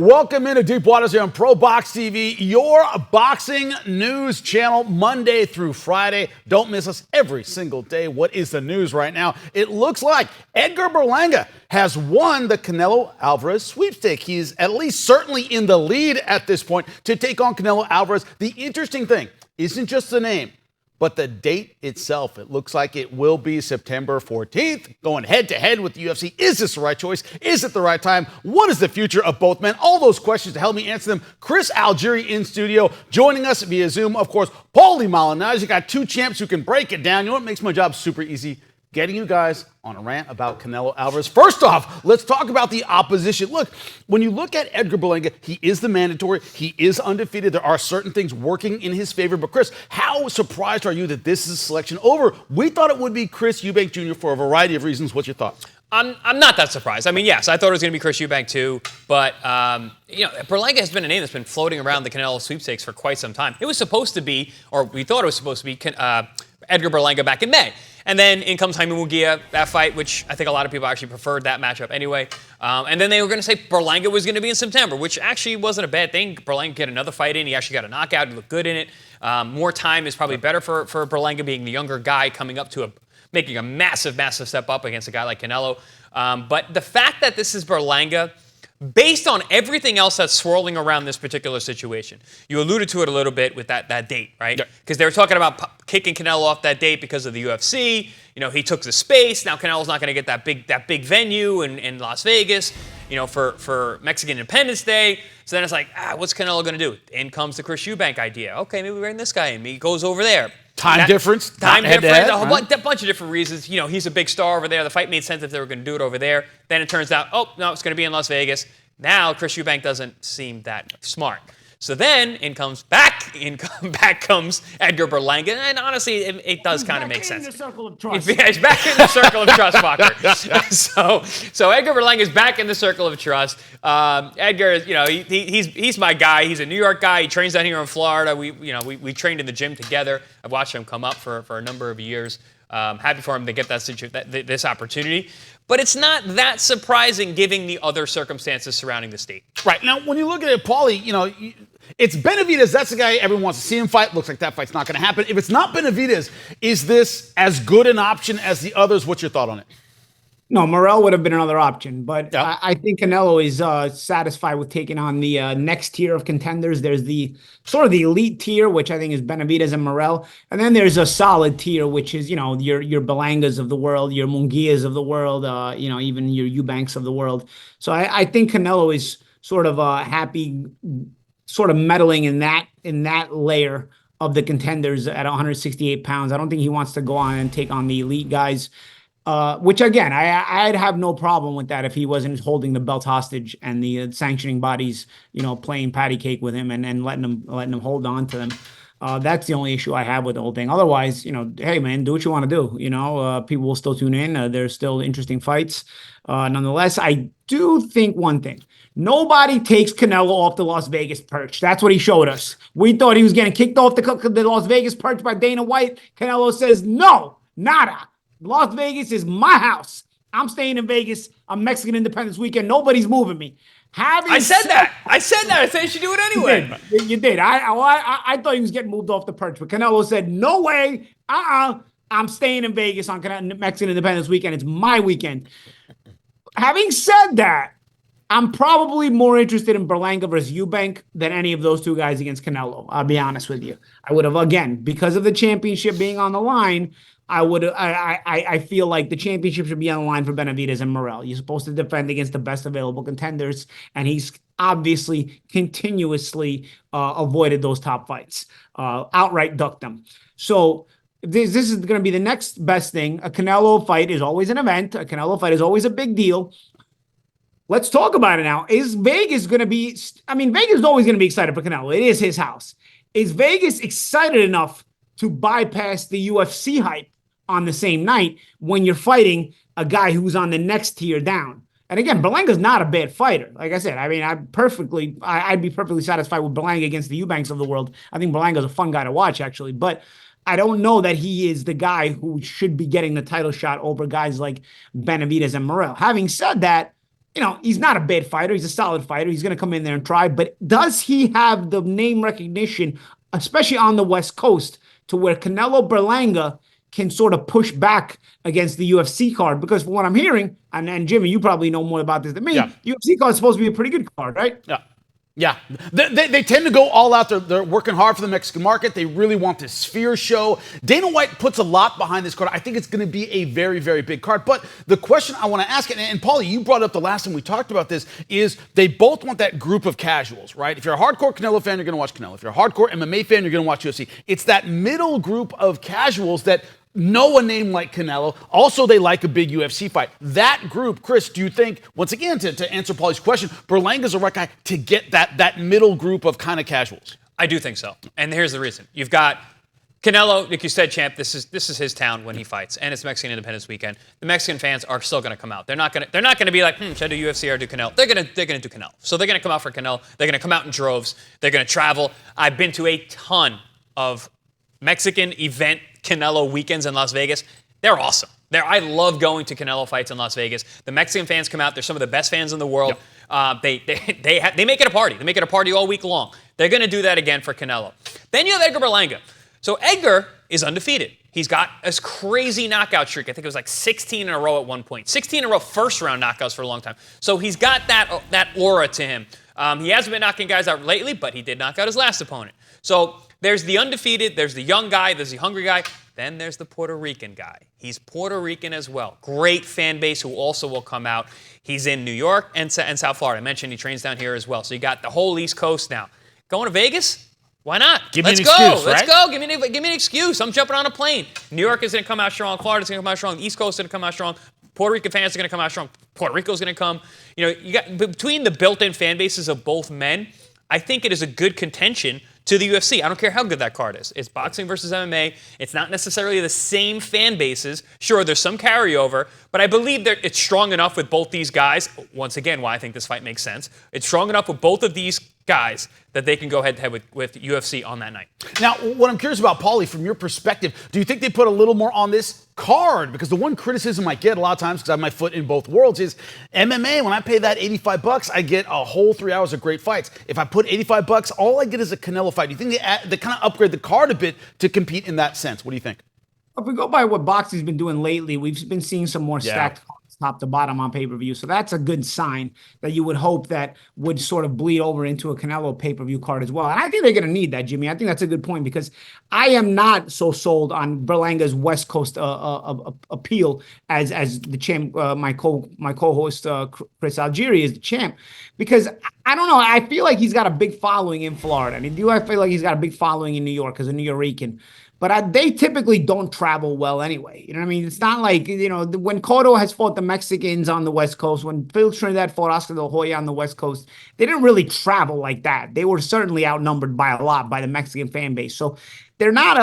Welcome into Deep Waters here on ProBox TV, your boxing news channel, Monday through Friday. Don't miss us every single day. What is the news right now? It looks like Edgar Berlanga has won the Canelo Alvarez sweepstake. He's at least certainly in the lead at this point to take on Canelo Alvarez. The interesting thing isn't just the name, but the date itself. It looks like it will be September 14th, going head-to-head with the UFC. Is this the right choice? Is it the right time? What is the future of both men? All those questions, to help me answer them, Chris Algieri in studio, joining us via Zoom. Of course, Paulie Malignaggi. You got two champs who can break it down. You know what makes my job super easy? Getting you guys on a rant about Canelo Alvarez. First off, let's talk about the opposition. Look, when you look at Edgar Berlanga, he is the mandatory. He is undefeated. There are certain things working in his favor. But Chris, how surprised are you that this is selection over? We thought it would be Chris Eubank Jr. for a variety of reasons. What's your thought? I'm not that surprised. I mean, yes, I thought it was going to be Chris Eubank too, but Berlanga has been a name that's been floating around the Canelo sweepstakes for quite some time. It was supposed to be, or we thought it was supposed to be, Edgar Berlanga back in May. And then in comes Jaime Munguia, that fight, which I think a lot of people actually preferred that matchup anyway. And then they were going to say Berlanga was going to be in September, which actually wasn't a bad thing. Berlanga get another fight in. He actually got a knockout. He looked good in it. More time is probably better for Berlanga, being the younger guy coming up to making a massive, massive step up against a guy like Canelo. But the fact that this is Berlanga, based on everything else that's swirling around this particular situation, you alluded to it a little bit with that date, right? Because they were talking about kicking Canelo off that date because of the UFC. You know, he took the space. Now Canelo's not going to get that big venue in Las Vegas, for Mexican Independence Day. So then it's like, what's Canelo going to do? In comes the Chris Eubank idea. Okay, maybe we bring this guy in. He goes over there. Time difference, a bunch of different reasons. You know, he's a big star over there. The fight made sense if they were going to do it over there. Then it turns out, oh, no, it's going to be in Las Vegas. Now Chris Eubank doesn't seem that smart. So then back comes Edgar Berlanga, and honestly, it does kind of make sense. He's back in the circle of trust. He's back in the circle of trust, fucker. So Edgar Berlanga is back in the circle of trust. Edgar, he's my guy. He's a New York guy. He trains down here in Florida. We trained in the gym together. I've watched him come up for a number of years. Happy for him to get this opportunity. But it's not that surprising given the other circumstances surrounding the state. Right. Now, when you look at it, Paulie, it's Benavidez. That's the guy everyone wants to see him fight. Looks like that fight's not going to happen. If it's not Benavidez, is this as good an option as the others? What's your thought on it? No, Morrell would have been another option, but yep. I think Canelo is satisfied with taking on the next tier of contenders. There's the sort of the elite tier, which I think is Benavidez and Morrell, and then there's a solid tier, which is your Berlangas of the world, your Munguias of the world, even your Eubanks of the world. So I think Canelo is sort of happy, sort of meddling in that layer of the contenders at 168 pounds. I don't think he wants to go on and take on the elite guys. Which again, I'd have no problem with that if he wasn't holding the belt hostage and the sanctioning bodies, playing patty cake with him and letting him hold on to them. That's the only issue I have with the whole thing. Otherwise, hey man, do what you want to do. People will still tune in. There's still interesting fights. Nonetheless, I do think one thing. Nobody takes Canelo off the Las Vegas perch. That's what he showed us. We thought he was getting kicked off the Las Vegas perch by Dana White. Canelo says, no, nada. Las Vegas is my house. I'm staying in Vegas on Mexican Independence Weekend. Nobody's moving me. I said that. I said you should do it anyway. You did. I thought he was getting moved off the perch, but Canelo said, no way. I'm staying in Vegas on Mexican Independence Weekend. It's my weekend. Having said that, I'm probably more interested in Berlanga versus Eubank than any of those two guys against Canelo. I'll be honest with you. I would have, again, because of the championship being on the line, I feel like the championship should be on the line for Benavidez and Morrell. You're supposed to defend against the best available contenders, and he's obviously continuously avoided those top fights, outright ducked them. So this is going to be the next best thing. A Canelo fight is always an event. A Canelo fight is always a big deal. Let's talk about it now. Is Vegas going to be – Vegas is always going to be excited for Canelo. It is his house. Is Vegas excited enough to bypass the UFC hype on the same night when you're fighting a guy who's on the next tier down? And again, Berlanga's not a bad fighter. Like I said, I'd be perfectly satisfied with Berlanga against the Eubanks of the world. I think Berlanga's a fun guy to watch, actually. But I don't know that he is the guy who should be getting the title shot over guys like Benavidez and Morrell. Having said that, he's not a bad fighter. He's a solid fighter. He's going to come in there and try. But does he have the name recognition, especially on the West Coast, to where Canelo Berlanga can sort of push back against the UFC card? Because from what I'm hearing, and Jimmy, you probably know more about this than me, UFC card is supposed to be a pretty good card, right? Yeah. Yeah, they tend to go all out. They're working hard for the Mexican market. They really want this Sphere show. Dana White puts a lot behind this card. I think it's going to be a very, very big card. But the question I want to ask, and Paulie, you brought up the last time we talked about this, is they both want that group of casuals, right? If you're a hardcore Canelo fan, you're going to watch Canelo. If you're a hardcore MMA fan, you're going to watch UFC. It's that middle group of casuals that know a name like Canelo. Also, they like a big UFC fight. That group, Chris, do you think, once again, to answer Paulie's question, Berlanga's the right guy to get that middle group of kind of casuals? I do think so. And here's the reason. You've got Canelo, like you said, champ, this is his town when he fights, and it's Mexican Independence Weekend. The Mexican fans are still going to come out. They're not going to be like, should I do UFC or do Canelo? They're going to do Canelo. So they're going to come out for Canelo. They're going to come out in droves. They're going to travel. I've been to a ton of Mexican event Canelo weekends in Las Vegas. They're awesome. I love going to Canelo fights in Las Vegas. The Mexican fans come out. They're some of the best fans in the world. Yep. They make it a party. They make it a party all week long. They're going to do that again for Canelo. Then you have Edgar Berlanga. So Edgar is undefeated. He's got this crazy knockout streak. I think it was like 16 in a row at one point. 16 in a row first-round knockouts for a long time. So he's got that aura to him. He hasn't been knocking guys out lately, but he did knock out his last opponent. So there's the undefeated, there's the young guy, there's the hungry guy, then there's the Puerto Rican guy. He's Puerto Rican as well. Great fan base who also will come out. He's in New York and South Florida. I mentioned he trains down here as well. So you got the whole East Coast now. Going to Vegas? Why not? Let's go. Let's go. Give me an excuse. I'm jumping on a plane. New York is going to come out strong. Florida's going to come out strong. East Coast is going to come out strong. Puerto Rican fans are going to come out strong. Puerto Rico's going to come. You got between the built-in fan bases of both men, I think it is a good contention to the UFC. I don't care how good that card is. It's boxing versus MMA. It's not necessarily the same fan bases. Sure, there's some carryover, but I believe that it's strong enough with both these guys. Once again, why I think this fight makes sense. It's strong enough with both of these guys that they can go head-to-head with UFC on that night. Now, what I'm curious about, Paulie, from your perspective, do you think they put a little more on this card? Because the one criticism I get a lot of times, because I have my foot in both worlds, is MMA, when I pay that $85, I get a whole 3 hours of great fights. If I put $85, all I get is a Canelo fight. Do you think they kind of upgrade the card a bit to compete in that sense? What do you think? If we go by what boxing's been doing lately, we've been seeing some more stacked cards top to bottom on pay-per-view. So that's a good sign that you would hope that would sort of bleed over into a Canelo pay-per-view card as well. And I think they're going to need that, Jimmy. I think that's a good point because I am not so sold on Berlanga's West Coast appeal as the champ. My co-host Chris Algieri is the champ because I don't know. I feel like he's got a big following in Florida, and I feel like he's got a big following in New York as a New Yorican. But they typically don't travel well anyway. You know what I mean? It's not like, when Cotto has fought the Mexicans on the West Coast, when Phil Trinidad fought Oscar De La Hoya on the West Coast, they didn't really travel like that. They were certainly outnumbered by a lot by the Mexican fan base. So they're not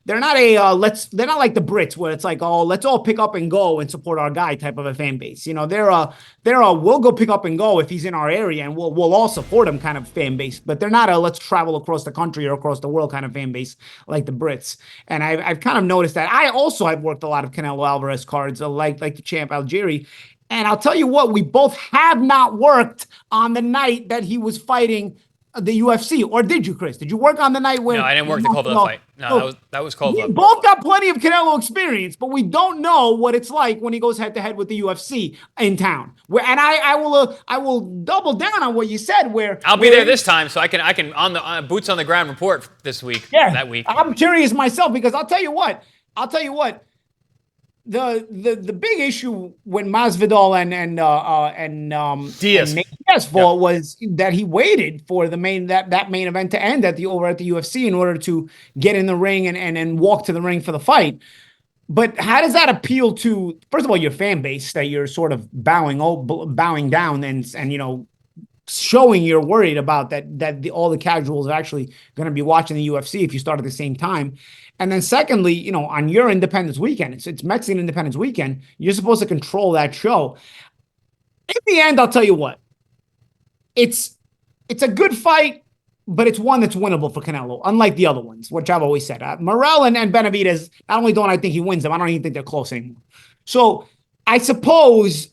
like the Brits where it's like, oh, let's all pick up and go and support our guy type of a fan base. They're we'll go pick up and go if he's in our area and we'll all support him kind of fan base. But they're not a let's travel across the country or across the world kind of fan base like the Brits. And I've kind of noticed that. I've worked a lot of Canelo Alvarez cards like the champ Algieri. And I'll tell you what, we both have not worked on the night that he was fighting the UFC, or did you, Chris? Did you work on the night when? No, I didn't work the Cold Blood fight. No, that was Cold Blood. We both got plenty of Canelo experience, but we don't know what it's like when he goes head to head with the UFC in town. I will double down on what you said. I'll be there this time, so I can on the boots on the ground report this week. Yeah, that week. I'm curious myself because I'll tell you what. The big issue when Masvidal and Diaz fought was that he waited for the main event to end over at the UFC in order to get in the ring and walk to the ring for the fight. But how does that appeal to, first of all, your fan base that you're sort of bowing down and showing you're worried about that all the casuals are actually going to be watching the UFC if you start at the same time. And then secondly, on your Independence Weekend, it's Mexican Independence Weekend, you're supposed to control that show. In the end, I'll tell you what, it's a good fight, but it's one that's winnable for Canelo, unlike the other ones, which I've always said. Morrell and Benavidez, not only don't I think he wins them, I don't even think they're close anymore. So I suppose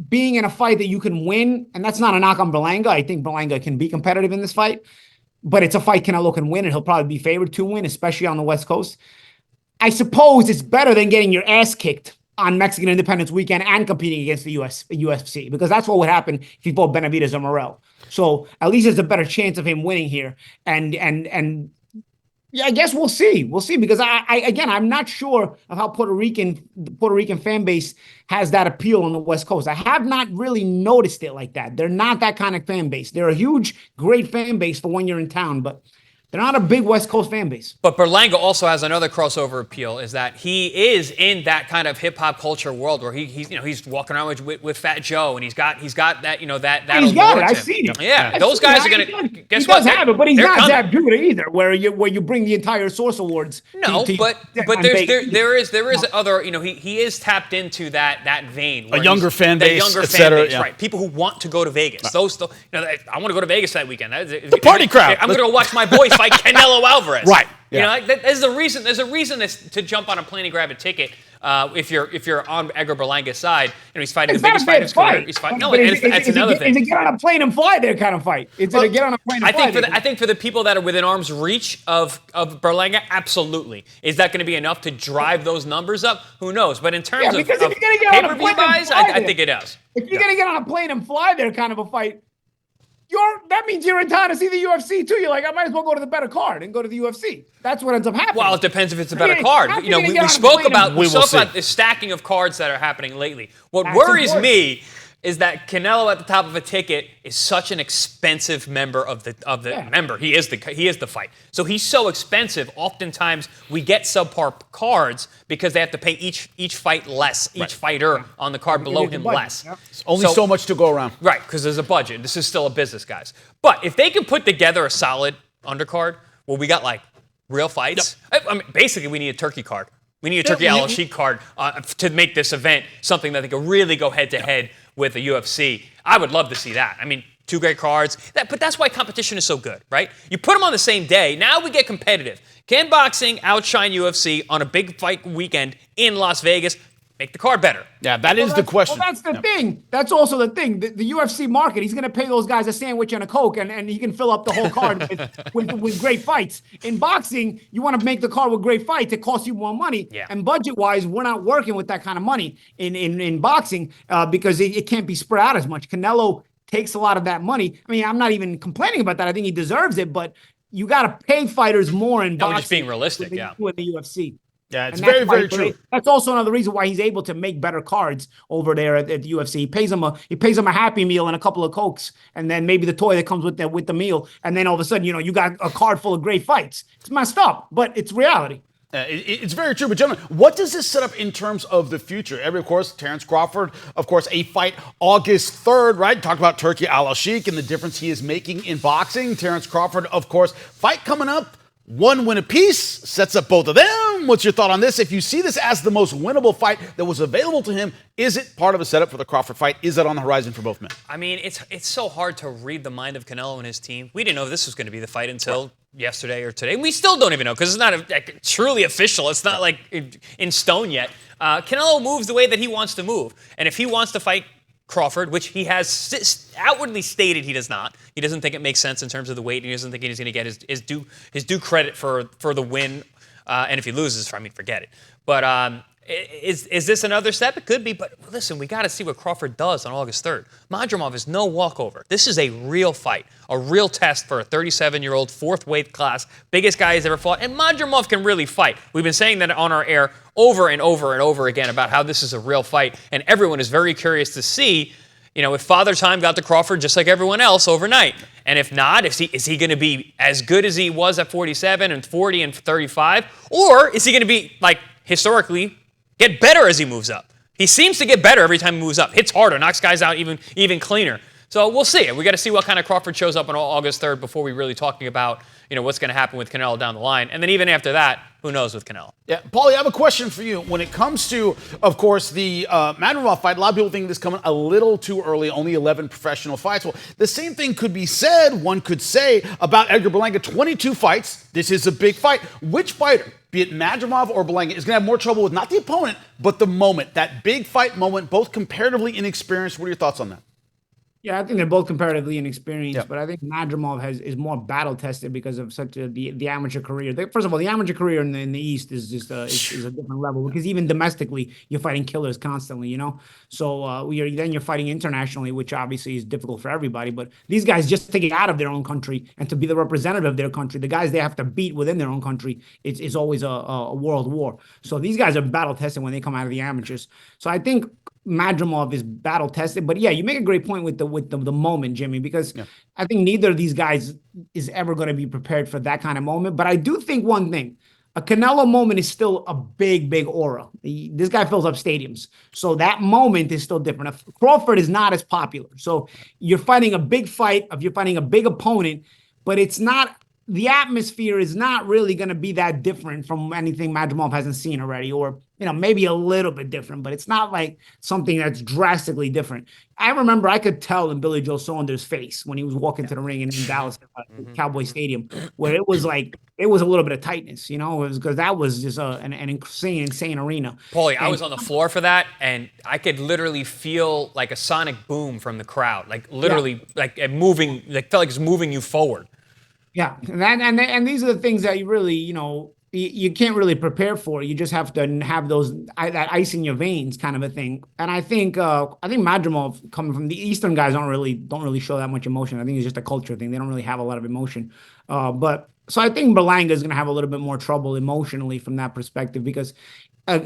being in a fight that you can win, and that's not a knock on Berlanga. I think Berlanga can be competitive in this fight, but it's a fight Canelo can win, and he'll probably be favored to win, especially on the West Coast. I suppose it's better than getting your ass kicked on Mexican Independence Weekend and competing against the UFC, because that's what would happen if he fought Benavidez or Morel. So at least there's a better chance of him winning here. And yeah, I guess we'll see. We'll see, because I'm not sure of how Puerto Rican fan base has that appeal on the West Coast. I have not really noticed it like that. They're not that kind of fan base. They're a huge, great fan base for when you're in town, but they're not a big West Coast fan base. But Berlanga also has another crossover appeal, is that he is in that kind of hip hop culture world where he's walking around with Fat Joe, and he's got that that he's got it. I've seen it. Yeah, those guys are gonna guess what? He does have it, but he's not Zab Judah either, where you bring the entire Source Awards. No, but there is other, he is tapped into that vein, a younger fan base, etc. Yeah. Right? People who want to go to Vegas. Right. Those, I want to go to Vegas that weekend. The party crowd. I'm gonna go watch my boy fight Canelo Alvarez. Right. Yeah. There's a reason. There's a reason to jump on a plane and grab a ticket. If you're on Edgar Berlanga's side, he's fighting the biggest fight of his career. He's fighting. No, that's another thing. Is it get on a plane and fly there kind of fight? Is it a get on a plane and fly? I think for the people that are within arm's reach of Berlanga, absolutely. Is that going to be enough to drive those numbers up? Who knows? But in terms of pay-per-view buys, I think it does. If you're going to get on a plane and fly there kind of a fight, that means you're in town to see the UFC too. You're like, I might as well go to the better card and go to the UFC. That's what ends up happening. Well, it depends if it's a better card. We spoke about the stacking of cards that are happening lately. What worries me is that Canelo at the top of a ticket is such an expensive member of the member. He is the fight. So he's so expensive. Oftentimes we get subpar cards because they have to pay each fight less, each fighter on the card below him less. Yep. Only so much to go around. Right, because there's a budget. This is still a business, guys. But if they can put together a solid undercard, well, we got like real fights. Yep. I mean, basically, we need a turkey card. We need a Turkey Al-Sheikh card to make this event something that they could really go head-to-head with the UFC. I would love to see that. I mean, two great cards. But that's why competition is so good, right? You put them on the same day. Now we get competitive. Can boxing outshine UFC on a big fight weekend in Las Vegas? Make the card better. Yeah, that is the question. Well, that's the thing. That's also the thing. The UFC market, he's going to pay those guys a sandwich and a Coke, and he can fill up the whole card with great fights. In boxing, you want to make the card with great fights. It costs you more money. Yeah. And budget-wise, we're not working with that kind of money in boxing because it can't be spread out as much. Canelo takes a lot of that money. I mean, I'm not even complaining about that. I think he deserves it, but you got to pay fighters more in boxing. Just being realistic, than you do in the UFC. Yeah, it's very, very true. That's also another reason why he's able to make better cards over there at the UFC. He pays him a Happy Meal and a couple of Cokes, and then maybe the toy that comes with the meal, and then all of a sudden, you got a card full of great fights. It's messed up, but it's reality. It's very true. But gentlemen, what does this set up in terms of the future? Of course, Terence Crawford, of course, a fight August 3rd, right? Talk about Turkey Al-Sheikh and the difference he is making in boxing. Terence Crawford, of course, fight coming up. One win apiece sets up both of them. What's your thought on this? If you see this as the most winnable fight that was available to him, is it part of a setup for the Crawford fight? Is that on the horizon for both men? I mean, it's so hard to read the mind of Canelo and his team. We didn't know this was going to be the fight until yesterday or today. And we still don't even know because it's not truly official. It's not like in stone yet. Canelo moves the way that he wants to move. And if he wants to fight Crawford, which he has outwardly stated he does not. He doesn't think it makes sense in terms of the weight, and he doesn't think he's going to get his due credit for the win. And if he loses, forget it. But is this another step? It could be. But listen, we got to see what Crawford does on August 3rd. Madrimov is no walkover. This is a real fight, a real test for a 37-year-old, fourth weight class, biggest guy he's ever fought. And Madrimov can really fight. We've been saying that on our air over and over and over again about how this is a real fight. And everyone is very curious to see, if Father Time got to Crawford just like everyone else overnight. And if not, is he going to be as good as he was at 47 and 40 and 35? Or is he going to be, like, historically, get better as he moves up? He seems to get better every time he moves up. Hits harder, knocks guys out even cleaner. So we'll see. We got to see what kind of Crawford shows up on August 3rd before we really talking about, what's going to happen with Canelo down the line. And then even after that, who knows with Canelo? Yeah, Paulie, I have a question for you. When it comes to, of course, the Madrimov fight, a lot of people think this coming a little too early, only 11 professional fights. Well, the same thing could be said, one could say, about Edgar Berlanga, 22 fights. This is a big fight. Which fighter, be it Madrimov or Berlanga, is going to have more trouble with not the opponent, but the moment, that big fight moment, both comparatively inexperienced? What are your thoughts on that? Yeah, I think they're both comparatively inexperienced, Yeah. but I think Madrimov is more battle tested because of the amateur career. First of all, the amateur career in the East is just is a different level, because even domestically you're fighting killers constantly, So you're fighting internationally, which obviously is difficult for everybody. But these guys, just to get out of their own country and to be the representative of their country, the guys they have to beat within their own country, it's always a world war. So these guys are battle tested when they come out of the amateurs. So I think Madrimov is battle tested, but yeah, you make a great point with the moment, Jimmy, because I think neither of these guys is ever going to be prepared for that kind of moment. But I do think one thing, a Canelo moment is still a big aura. This guy fills up stadiums. So that moment is still different. Crawford is not as popular. So you're fighting a big fight, you're fighting a big opponent, but it's not, the atmosphere is not really going to be that different from anything Madrimov hasn't seen already, or maybe a little bit different, but it's not like something that's drastically different. I remember I could tell in Billy Joe Saunders' face when he was walking to the ring in Dallas Cowboy Stadium, where it was like, it was a little bit of tightness, it was because that was just an insane arena. Paulie, I was on the floor for that, and I could literally feel like a sonic boom from the crowd, like literally like moving, like felt like it's moving you forward. Yeah, and these are the things that you really, you can't really prepare for. You just have to have that ice in your veins kind of a thing. And I think Madrimov, coming from the Eastern guys, don't really show that much emotion. I think it's just a culture thing. They don't really have a lot of emotion. But so I think Berlanga is going to have a little bit more trouble emotionally from that perspective, because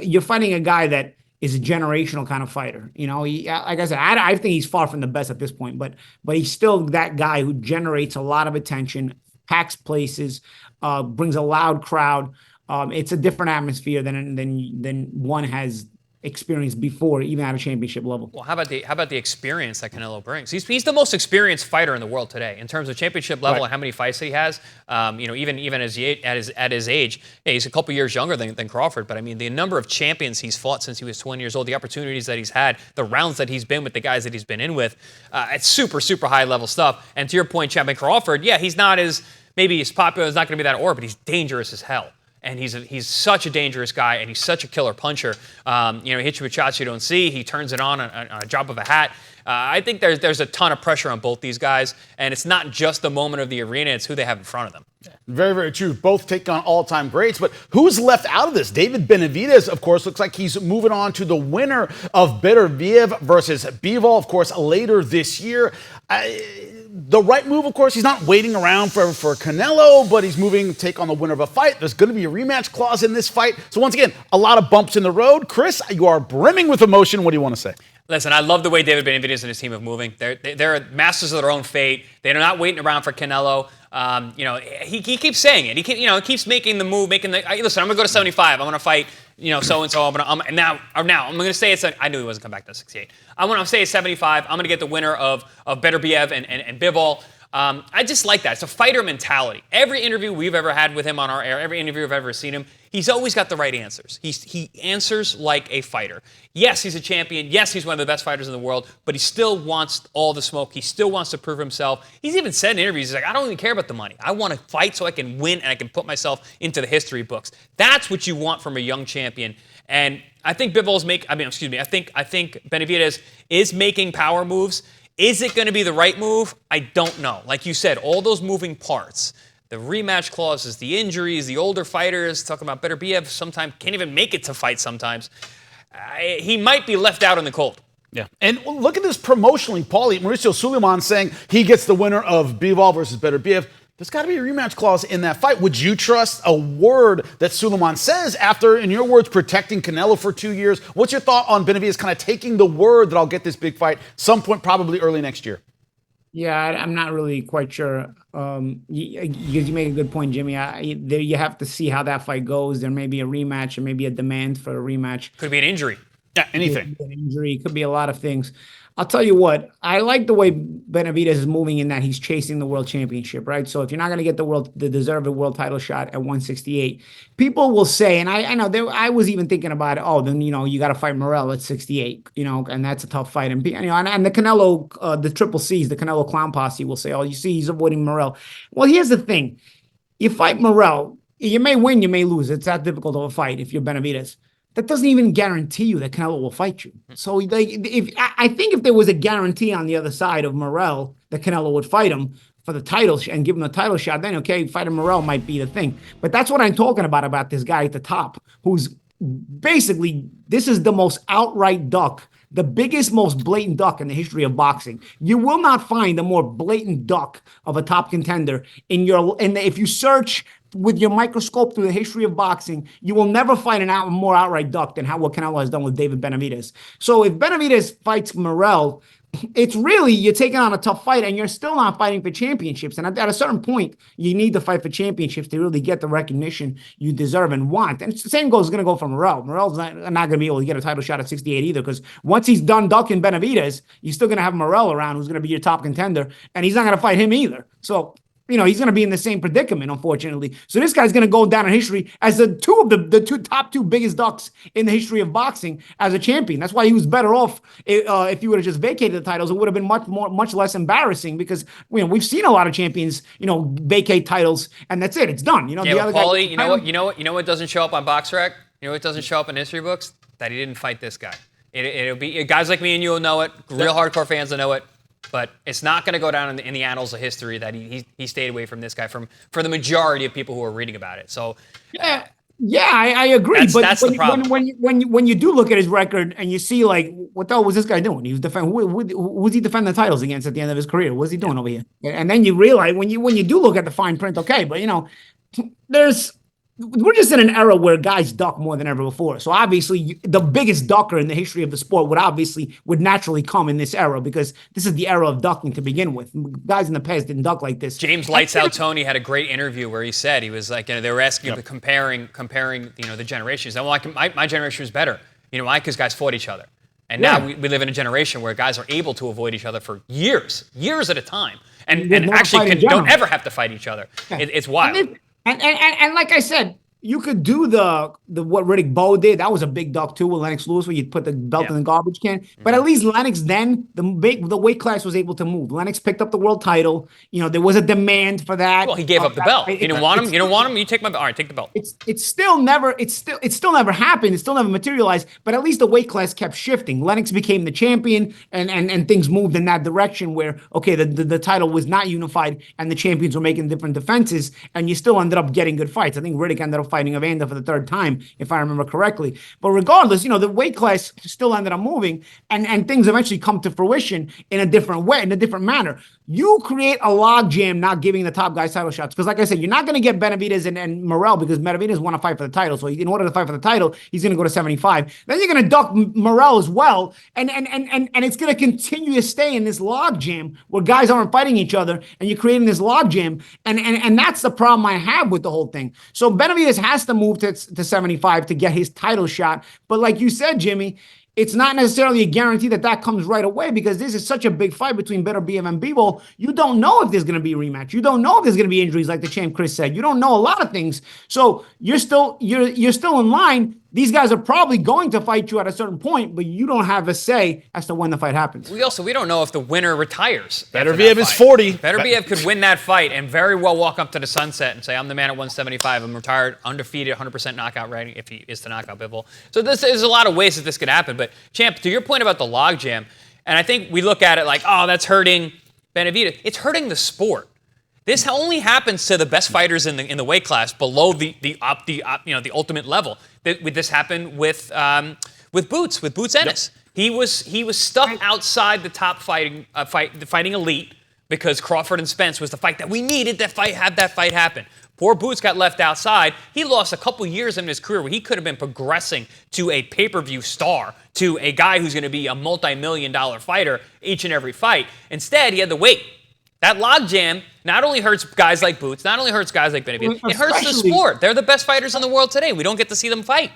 you're fighting a guy that is a generational kind of fighter. Like I said, I think he's far from the best at this point, but he's still that guy who generates a lot of attention, packs places, brings a loud crowd. It's a different atmosphere than one has experienced before, even at a championship level. Well, how about the experience that Canelo brings? He's the most experienced fighter in the world today in terms of championship level and how many fights he has. Even at his age, he's a couple years younger than Crawford. But I mean, the number of champions he's fought since he was 20 years old, the opportunities that he's had, the rounds that he's been with, the guys that he's been in with, it's super high level stuff. And to your point, champion Crawford, he's not as maybe as popular. It's not going to be that aura, but he's dangerous as hell. And he's such a dangerous guy, and he's such a killer puncher. He hits you with shots you don't see. He turns it on a drop of a hat. I think there's a ton of pressure on both these guys, and it's not just the moment of the arena, it's who they have in front of them. Very true. Both take on all-time greats, but who's left out of this? David Benavidez, of course, looks like he's moving on to the winner of Benavidez versus Bivol, of course, later this year. The right move, of course, he's not waiting around for Canelo, but he's moving to take on the winner of a fight. There's going to be a rematch clause in this fight. So once again, a lot of bumps in the road. Chris, you are brimming with emotion. What do you want to say? Listen, I love the way David Benavidez and his team are moving. They're masters of their own fate. They're not waiting around for Canelo. He keeps saying it. He keeps making the move, listen, I'm going to go to 75. I'm going to fight, so-and-so. Now I'm going to say it's, I knew he wasn't coming back to 68. I'm going to say it's 75. I'm going to get the winner of Benavidez and Bivol. I just like that. It's a fighter mentality. Every interview we've ever had with him on our air, every interview I've ever seen him, he's always got the right answers. He answers like a fighter. Yes, he's a champion. Yes, he's one of the best fighters in the world, but he still wants all the smoke. He still wants to prove himself. He's even said in interviews, he's like, I don't even care about the money. I want to fight so I can win and I can put myself into the history books. That's what you want from a young champion. And I think I think Benavidez is making power moves. Is it going to be the right move? I don't know. Like you said, all those moving parts, the rematch clauses, the injuries, the older fighters, talking about Benavidez sometimes can't even make it to fight sometimes. He might be left out in the cold. Yeah. And look at this promotionally, Paulie. Mauricio Suleiman saying he gets the winner of Bivol versus Benavidez. There's got to be a rematch clause in that fight. Would you trust a word that Suleiman says after, in your words, protecting Canelo for 2 years? What's your thought on Benavidez kind of taking the word that I'll get this big fight some point, probably early next year? Yeah, I'm not really quite sure. You make a good point, Jimmy. You have to see how that fight goes. There may be a rematch, or maybe a demand for a rematch. Could be an injury. Yeah, anything. An injury. Could be a lot of things. I'll tell you what, I like the way Benavidez is moving in that he's chasing the world championship, right? So if you're not going to get the deserved world title shot at 168, people will say, and I know I was even thinking about it, oh, then, you got to fight Morrell at 68, and that's a tough fight. And, and the Canelo, the Triple C's, the Canelo Clown Posse will say, oh, you see, he's avoiding Morrell. Well, here's the thing. You fight Morrell, you may win, you may lose. It's that difficult of a fight if you're Benavidez. That doesn't even guarantee you that Canelo will fight you. So I think if there was a guarantee on the other side of Morrell that Canelo would fight him for the title and give him the title shot, then okay, fighting Morrell might be the thing. But that's what I'm talking about this guy at the top, who's basically, this is the most outright duck, the biggest, most blatant duck in the history of boxing. You will not find a more blatant duck of a top contender if you search with your microscope through the history of boxing, you will never find more outright duck than what Canelo has done with David Benavidez. So if Benavidez fights Morrell, it's really, you're taking on a tough fight and you're still not fighting for championships. And at a certain point, you need to fight for championships to really get the recognition you deserve and want. And it's the same is going to go for Morrell. Morrell's not going to be able to get a title shot at 68 either, because once he's done ducking Benavidez, you're still going to have Morrell around, who's going to be your top contender, and he's not going to fight him either. So he's going to be in the same predicament, unfortunately. So this guy's going to go down in history as the top two biggest ducks in the history of boxing as a champion. That's why he was better off if he would have just vacated the titles. It would have been much less embarrassing, because we've seen a lot of champions vacate titles and that's it. It's done. Yeah, the other Paulie, guy, you know what doesn't show up on BoxRec? You know what doesn't show up in history books? That he didn't fight this guy. It'll be guys like me and you will know it. Real hardcore fans will know it. But it's not going to go down in the annals of history that he stayed away from this guy for the majority of people who are reading about it. So yeah, I agree. That's the problem. When you do look at his record and you see what the hell was this guy doing? He was defending. Who was he defending the titles against at the end of his career? What was he doing over here? And then you realize when you do look at the fine print, okay, but we're just in an era where guys duck more than ever before. So obviously, the biggest ducker in the history of the sport would naturally come in this era, because this is the era of ducking to begin with. Guys in the past didn't duck like this. James Lights Out Tony had a great interview where he said, he was like, they were asking him, comparing, the generations. And my generation was better. Why? Because guys fought each other. And now we live in a generation where guys are able to avoid each other for years at a time, and actually don't ever have to fight each other. Yeah. It's wild. And like I said, you could do what Riddick Bowe did. That was a big duck too with Lennox Lewis, where you put the belt in the garbage can. But at least Lennox then, the weight class was able to move. Lennox picked up the world title. There was a demand for that. Well, he gave up the belt. You don't want him. You don't want him. You take my belt. All right, take the belt. It still never happened. It still never materialized. But at least the weight class kept shifting. Lennox became the champion, and things moved in that direction where the title was not unified, and the champions were making different defenses, and you still ended up getting good fights. I think Riddick ended up fighting Evander for the third time, if I remember correctly. But regardless, the weight class still ended up moving, and things eventually come to fruition in a different way, in a different manner. You create a logjam not giving the top guys title shots, because like I said, you're not going to get Benavidez and Morrell, because Benavidez want to fight for the title. So in order to fight for the title, he's going to go to 75. Then you're going to duck Morrell as well, and it's going to continue to stay in this logjam where guys aren't fighting each other, and you're creating this logjam, and that's the problem I have with the whole thing. So Benavidez has to move to 75 to get his title shot. But like you said, Jimmy, it's not necessarily a guarantee that comes right away, because this is such a big fight between Beterbiev and Bivol. You don't know if there's going to be a rematch. You don't know if there's going to be injuries, like the champ Chris said. You don't know a lot of things. So you're still in line. These guys are probably going to fight you at a certain point, but you don't have a say as to when the fight happens. We don't know if the winner retires. Beterbiev is 40. Beterbiev could win that fight and very well walk up to the sunset and say, I'm the man at 175. I'm retired, undefeated, 100% knockout rating if he is to knock out Bivol. So there's a lot of ways that this could happen. But, Champ, to your point about the logjam, and I think we look at it like, oh, that's hurting Benavidez. It's hurting the sport. This only happens to the best fighters in the weight class below the ultimate level. This happened with Boots Ennis. He was stuck outside the top fighting elite, because Crawford and Spence was the fight that we needed. Have that fight happen. Poor Boots got left outside. He lost a couple years in his career where he could have been progressing to a pay-per-view star, to a guy who's going to be a multi-million-dollar fighter each and every fight. Instead, he had to wait. That logjam not only hurts guys like Boots, not only hurts guys like Benavidez, it hurts the sport. They're the best fighters in the world today. We don't get to see them fight.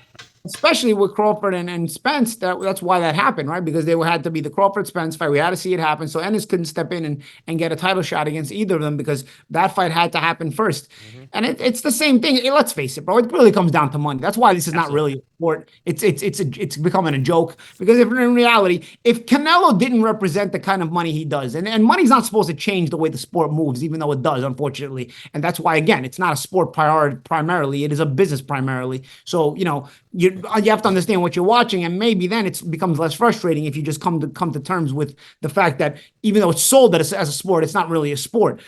especially with Crawford and Spence, that's why that happened, right? Because they had to be the Crawford-Spence fight. We had to see it happen. So Ennis couldn't step in and get a title shot against either of them because that fight had to happen first. And it's the same thing. Let's face it, bro. It really comes down to money. That's why this is not really a sport. It's becoming a joke. Because if in reality, if Canelo didn't represent the kind of money he does, and money's not supposed to change the way the sport moves, even though it does, unfortunately. And that's why, again, it's not a sport primarily. It is a business primarily. So, you have to understand what you're watching, and maybe then it becomes less frustrating if you just come to terms with the fact that even though it's sold as a sport, it's not really a sport.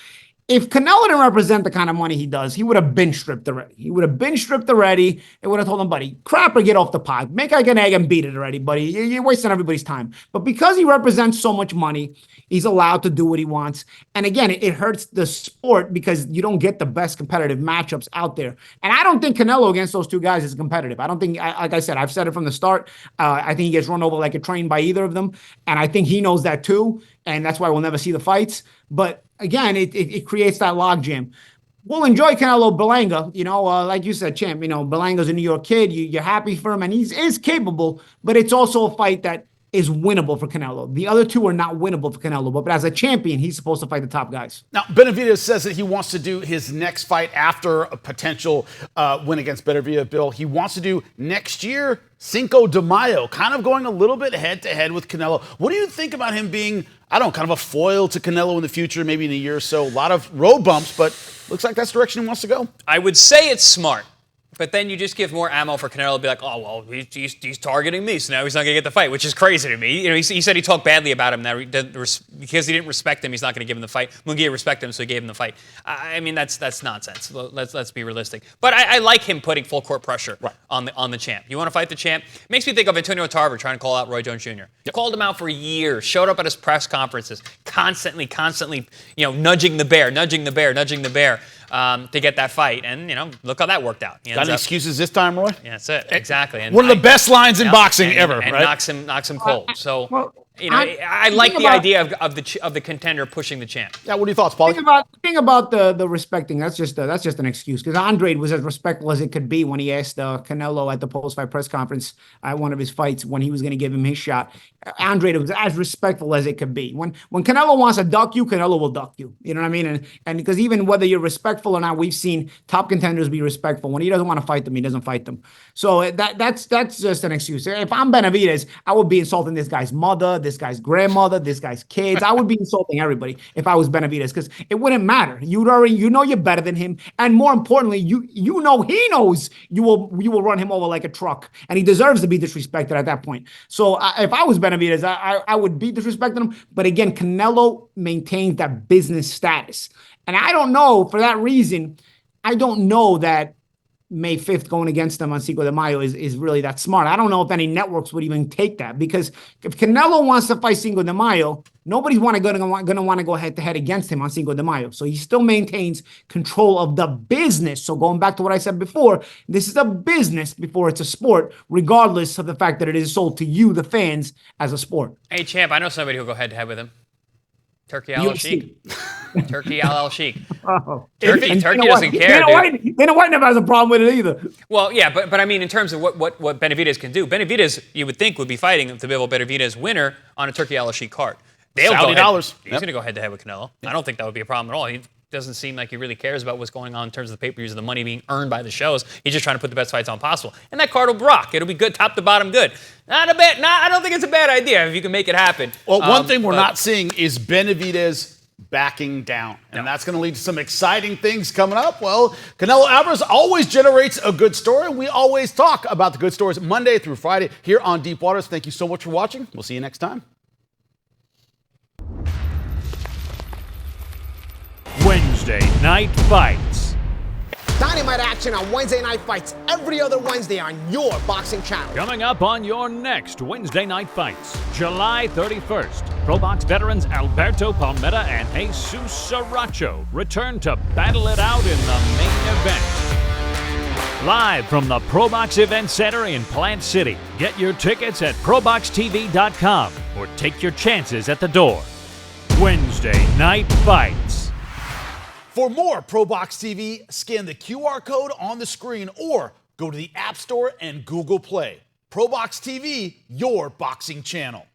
If Canelo didn't represent the kind of money he does, he would have been stripped already. He would have been stripped already. It would have told him, buddy, crap or get off the pot. Make like an egg and beat it already, buddy. You're wasting everybody's time. But because he represents so much money, he's allowed to do what he wants. And again, it hurts the sport because you don't get the best competitive matchups out there. And I don't think Canelo against those two guys is competitive. I don't think, like I said, I've said it from the start. I think he gets run over like a train by either of them. And I think he knows that too. And that's why we'll never see the fights. But again, it creates that logjam. We'll enjoy Canelo Berlanga, like you said, champ. Berlanga's a New York kid. You're happy for him, and he is capable. But it's also a fight that is winnable for Canelo. The other two are not winnable for Canelo, but as a champion, he's supposed to fight the top guys. Now, Benavidez says that he wants to do his next fight after a potential win against Benavidez, Bill. He wants to do next year, Cinco de Mayo, kind of going a little bit head-to-head with Canelo. What do you think about him being, kind of a foil to Canelo in the future, maybe in a year or so? A lot of road bumps, but looks like that's the direction he wants to go. I would say it's smart. But then you just give more ammo for Canelo to be like, oh, well, he's targeting me, so now he's not going to get the fight, which is crazy to me. He said he talked badly about him, because he didn't respect him, he's not going to give him the fight. Munguia respected him, so he gave him the fight. I mean, that's nonsense. Let's be realistic. But I like him putting full court pressure on the champ. You want to fight the champ? Makes me think of Antonio Tarver trying to call out Roy Jones Jr. Yep. Called him out for years, showed up at his press conferences, constantly, nudging the bear, to get that fight. And, look how that worked out. Got any excuses this time, Roy? Yeah, that's it. Exactly. And one of the best lines in boxing ever, and right? knocks him cold. So, I like the idea of the contender pushing the champ. Yeah, what are your thoughts, Paulie? Thing about the respecting, that's just an excuse, because Andrade was as respectful as it could be when he asked Canelo at the post-fight press conference at one of his fights when he was going to give him his shot. Andrade was as respectful as it could be. When Canelo wants to duck you, Canelo will duck you. You know what I mean? And because even whether you're respectful or not, we've seen top contenders be respectful. When he doesn't want to fight them, he doesn't fight them. So that's just an excuse. If I'm Benavidez, I would be insulting this guy's mother, this guy's grandmother, this guy's kids. I would be insulting everybody if I was Benavidez, because it wouldn't matter. You're better than him, and more importantly, he knows you will run him over like a truck, and he deserves to be disrespected at that point. So if I was Benavidez, I would be disrespecting him. But again, Canelo maintains that business status, and I don't know, for that reason, I don't know that May 5th going against them on Cinco de Mayo is really that smart. I don't know if any networks would even take that, because if Canelo wants to fight Cinco de Mayo, nobody's going to want to go head-to-head against him on Cinco de Mayo. So he still maintains control of the business. So going back to what I said before, this is a business before it's a sport, regardless of the fact that it is sold to you, the fans, as a sport. Hey, champ, I know somebody who'll go head-to-head with him. Turkey al-Sheikh. Turkey al-Sheikh. Oh. Turkey doesn't care. Dana White never has a problem with it either. Well, yeah, but I mean, in terms of what Benavidez can do, Benavidez, you would think, would be fighting the Bivol Benavidez winner on a Turkey al-Sheikh card. They'll Saudi dollars. He's going to go head-to-head with Canelo. I don't think that would be a problem at all. He doesn't seem like he really cares about what's going on in terms of the pay-per-views and the money being earned by the shows. He's just trying to put the best fights on possible. And that card will rock. It'll be good, top to bottom good. I don't think it's a bad idea if you can make it happen. Well, one thing we're not seeing is Benavidez backing down. And that's going to lead to some exciting things coming up. Well, Canelo Alvarez always generates a good story. We always talk about the good stories Monday through Friday here on Deep Waters. Thank you so much for watching. We'll see you next time. Wednesday Night Fights. Dynamite action on Wednesday Night Fights every other Wednesday on your boxing channel. Coming up on your next Wednesday Night Fights, July 31st, ProBox veterans Alberto Palmetta and Jesus Sriracha return to battle it out in the main event. Live from the ProBox Event Center in Plant City. Get your tickets at proboxtv.com or take your chances at the door. Wednesday Night Fights. For more ProBox TV, scan the QR code on the screen or Go to the App Store and Google Play. ProBox TV, your boxing channel.